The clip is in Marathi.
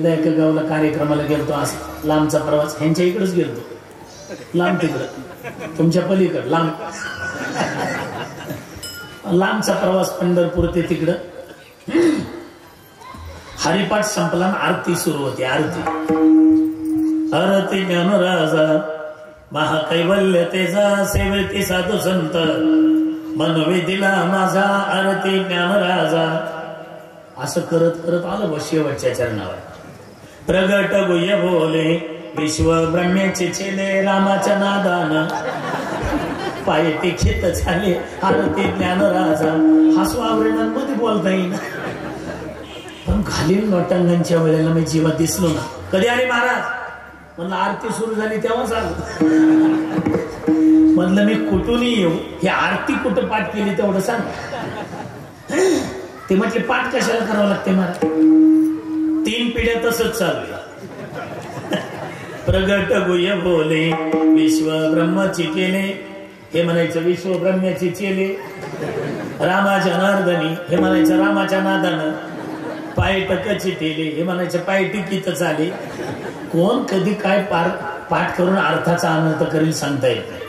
एका गावाला कार्यक्रमाला गेलतो, असं लांबचा प्रवास, ह्यांच्या इकडेच गेलतो, लांब तिकडं तुमच्या पलीकड लांब, लांबचा प्रवास पंढरपूर ते तिकडं. हरिपाठ संपला, आरती सुरू होती. आरती ज्ञानराजा महाकैवल्य तेजा सेवेती साधू संत मनवेदिला माझा आरती ज्ञानराजा. असं करत करत आलं शेवटच्या चरणावर. प्रगट गुह्य बोले विश्व ब्रह्मेचे चेले रामाच्या नादान पाय टिक्षित झाले आरती ज्ञानराजा. हसवावरणांमध्ये बोलता येईल, पण खालील नोटांगणच्या वेळेला मी जीवात दिसलो ना. कधी आले महाराज? म्हणलं आरती सुरू झाली तेव्हाच आलो. म्हणलं मी कुठूनही येऊ, ही आरती कुठं पाठ केली तेवढं सांग. ते म्हटले पाठ कशाला करावं लागते महाराज? 3 पिढ्या तसंच चालू आहे. प्रगट गुह्य बोले विश्व ब्रह्मची केले, हे म्हणायचं विश्व ब्रह्माची चेले. रामा जनार्दनी, हे म्हणायचं रामाच्या नादानं. पाय टकची टेले, हे म्हणायचं पाय टिकीतच आले. कोण कधी काय पाठ करून अर्थाचा अनर्थ करील सांगता येत नाही.